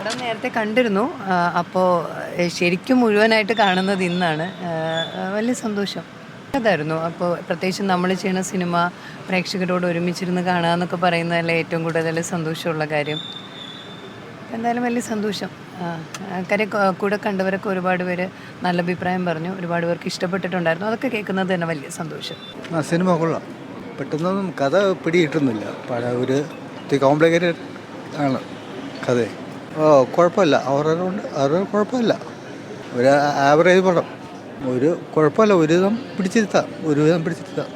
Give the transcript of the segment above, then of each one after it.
പടം നേരത്തെ കണ്ടിരുന്നു. അപ്പോൾ ശരിക്കും മുഴുവനായിട്ട് കാണുന്നത് ഇന്നാണ്. വലിയ സന്തോഷം അതായിരുന്നു. അപ്പോൾ പ്രത്യേകിച്ച് നമ്മൾ ചെയ്യുന്ന സിനിമ പ്രേക്ഷകരോട് ഒരുമിച്ചിരുന്ന് കാണുക എന്നൊക്കെ പറയുന്നതല്ലേ ഏറ്റവും കൂടുതൽ സന്തോഷമുള്ള കാര്യം. എന്തായാലും വലിയ സന്തോഷം. കാര്യം കൂടെ കണ്ടവരൊക്കെ ഒരുപാട് പേര് നല്ല അഭിപ്രായം പറഞ്ഞു, ഒരുപാട് പേർക്ക് ഇഷ്ടപ്പെട്ടിട്ടുണ്ടായിരുന്നു. അതൊക്കെ കേൾക്കുന്നത് തന്നെ വലിയ സന്തോഷം. സിനിമ കൊള്ളാം. പെട്ടെന്നൊന്നും കഥ പിടികിട്ടുന്നില്ല. ഒരു കോംപ്ലിക്കേറ്റഡ് ആണ് കഥ. കുഴപ്പമില്ല. അവരുടെ കുഴപ്പമില്ല. ഒരു ആവറേജ് പടം. ഒരു കുഴപ്പമില്ല. ഒരുവിധം പിടിച്ചിരുത്താം.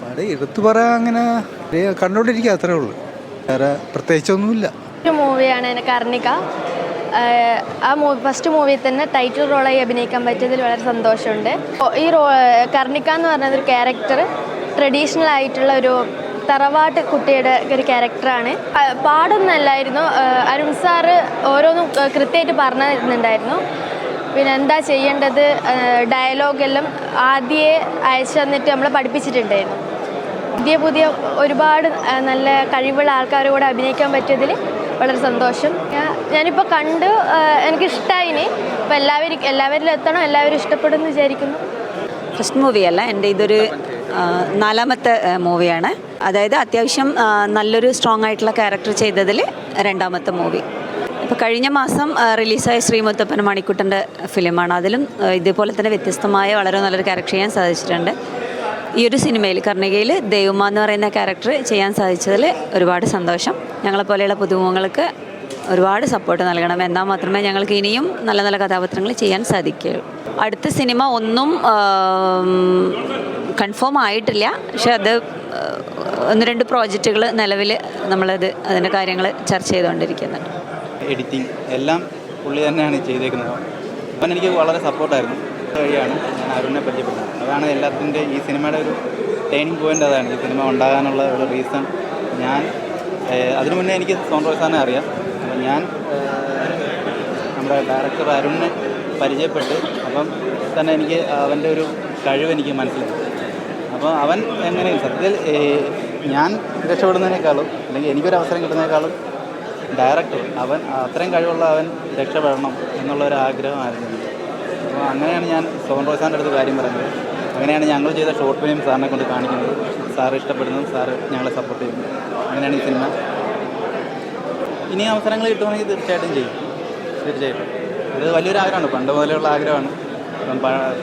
പടം എടുത്തു പറയാൻ അങ്ങനെ കണ്ടുകൊണ്ടിരിക്കുക, അത്രേ ഉള്ളൂ. വേറെ പ്രത്യേകിച്ചൊന്നുമില്ല. ഒരു മൂവിയാണ് കർണിക. ഫസ്റ്റ് മൂവിയിൽ തന്നെ ടൈറ്റിൽ റോളായി അഭിനയിക്കാൻ പറ്റിയതിൽ വളരെ സന്തോഷമുണ്ട്. ഈ കർണിക എന്ന് പറയുന്നത് ഒരു ക്യാരക്ടർ ട്രഡീഷണൽ ആയിട്ടുള്ള ഒരു തറവാട്ട് കുട്ടിയുടെ ഒരു ക്യാരക്ടറാണ്. പാടൊന്നല്ലായിരുന്നു. അരുൺ സാറ് ഓരോന്നും കൃത്യമായിട്ട് പറഞ്ഞു തരുന്നുണ്ടായിരുന്നു. പിന്നെ എന്താ ചെയ്യേണ്ടത്, ഡയലോഗെല്ലാം ആദ്യമേ അയച്ചു തന്നിട്ട് നമ്മളെ പഠിപ്പിച്ചിട്ടുണ്ടായിരുന്നു. പുതിയ ഒരുപാട് നല്ല കഴിവുള്ള ആൾക്കാരോട് അഭിനയിക്കാൻ പറ്റിയതിൽ വളരെ സന്തോഷം. ഞാനിപ്പോൾ കണ്ടു, എനിക്കിഷ്ടമായിന്. ഇപ്പോൾ എല്ലാവരിലും എത്തണം, എല്ലാവരും ഇഷ്ടപ്പെടുമെന്ന് വിചാരിക്കുന്നു. ഫസ്റ്റ് മൂവിയല്ല, എൻ്റെ ഇതൊരു 4ാമത്തെ മൂവിയാണ്. അതായത് അത്യാവശ്യം നല്ലൊരു സ്ട്രോങ് ആയിട്ടുള്ള ക്യാരക്ടർ ചെയ്തതിൽ 2ാമത്തെ മൂവി. ഇപ്പോൾ കഴിഞ്ഞ മാസം റിലീസായ ശ്രീമുത്തപ്പൻ മണിക്കുട്ടൻ്റെ ഫിലിമാണ്. അതിലും ഇതേപോലെ തന്നെ വ്യത്യസ്തമായ വളരെ നല്ലൊരു ക്യാരക്ടർ ചെയ്യാൻ സാധിച്ചിട്ടുണ്ട്. ഈ ഒരു സിനിമയിൽ കർണികയിൽ ദേവുമ്മ എന്ന് പറയുന്ന ക്യാരക്ടർ ചെയ്യാൻ സാധിച്ചതിൽ ഒരുപാട് സന്തോഷം. ഞങ്ങളെപ്പോലെയുള്ള പുതുമുഖങ്ങൾക്ക് ഒരുപാട് സപ്പോർട്ട് നൽകണം. എന്നാൽ മാത്രമേ ഞങ്ങൾക്ക് ഇനിയും നല്ല നല്ല കഥാപാത്രങ്ങൾ ചെയ്യാൻ സാധിക്കുകയുള്ളൂ. അടുത്ത സിനിമ ഒന്നും കൺഫേം ആയിട്ടില്ല. പക്ഷെ അത് 1-2 പ്രോജക്റ്റുകൾ നിലവിൽ അതിൻ്റെ കാര്യങ്ങൾ ചർച്ച ചെയ്തുകൊണ്ടിരിക്കുന്നുണ്ട്. എഡിറ്റിംഗ് എല്ലാം പുള്ളി തന്നെയാണ് ചെയ്തേക്കുന്നത്. അവൻ എനിക്ക് വളരെ സപ്പോർട്ടായിരുന്നു. വഴിയാണ് ഞാൻ അരുണിനെ പരിചയപ്പെടുന്നത്. അതാണ് എല്ലാത്തിൻ്റെ ഈ സിനിമയുടെ ഒരു ടേണിംഗ് പോയിൻ്റ്. അതാണ് ഈ സിനിമ ഉണ്ടാകാനുള്ള ഒരു റീസൺ. ഞാൻ അതിനു മുന്നേ എനിക്ക് സോൺ റോയ്സാനെ അറിയാം. അപ്പം ഞാൻ നമ്മുടെ ഡയറക്ടർ അരുണിനെ പരിചയപ്പെട്ട് അപ്പം തന്നെ എനിക്ക് അവൻ്റെ ഒരു കഴിവ് എനിക്ക് മനസ്സിലായി. അപ്പോൾ അവൻ എങ്ങനെയും സത്യത്തിൽ ഞാൻ രക്ഷപ്പെടുന്നതിനേക്കാളും അല്ലെങ്കിൽ എനിക്കൊരു അവസരം കിട്ടുന്നതിനേക്കാളും ഡയറക്ടർ അവൻ അത്രയും കഴിവുള്ള അവൻ രക്ഷപ്പെടണം എന്നുള്ളൊരു ആഗ്രഹമായിരുന്നു എനിക്ക്. അപ്പോൾ അങ്ങനെയാണ് ഞാൻ സോൺ റോയ്സാൻ്റെ അടുത്ത് കാര്യം പറയുന്നത്. അങ്ങനെയാണ് ഞങ്ങൾ ചെയ്ത ഷോർട്ട് ഫിലിം സാറിനെ കൊണ്ട് കാണിക്കുന്നത്. സാറ് ഇഷ്ടപ്പെടുന്നതും സാറ് ഞങ്ങളെ സപ്പോർട്ട് ചെയ്യുന്നത്. അങ്ങനെയാണ് ഈ സിനിമ. ഇനി അവസരങ്ങൾ കിട്ടുവാണെങ്കിൽ തീർച്ചയായിട്ടും ചെയ്യും. തീർച്ചയായിട്ടും ഇത് വലിയൊരു ആഗ്രഹമാണ്, പണ്ട് മുതലുള്ള ആഗ്രഹമാണ്.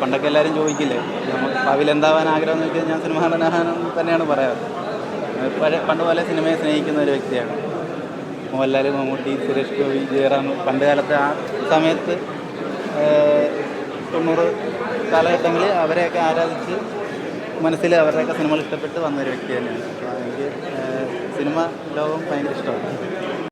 പണ്ടൊക്കെ എല്ലാവരും ചോദിക്കില്ലേ നമുക്ക് ഭാവിയിൽ എന്താവാൻ ആഗ്രഹം എന്ന് ചോദിച്ചാൽ ഞാൻ സിനിമ നടനാകാനെന്ന് തന്നെയാണ് പറയാറ്. പണ്ട് പോലെ സിനിമയെ സ്നേഹിക്കുന്ന ഒരു വ്യക്തിയാണ്. മോഹൻലാൽ, മമ്മൂട്ടി, സുരേഷ് ഗോപി, ജയറാം പണ്ട് കാലത്ത് ആ സമയത്ത് 90 കാലഘട്ടങ്ങളിൽ അവരെയൊക്കെ ആരാധിച്ച് മനസ്സിൽ അവരുടെയൊക്കെ സിനിമകൾ ഇഷ്ടപ്പെട്ട് വന്നൊരു വ്യക്തി തന്നെയാണ്. അപ്പോൾ എനിക്ക് സിനിമ ലോകം ഭയങ്കര ഇഷ്ടമാണ്.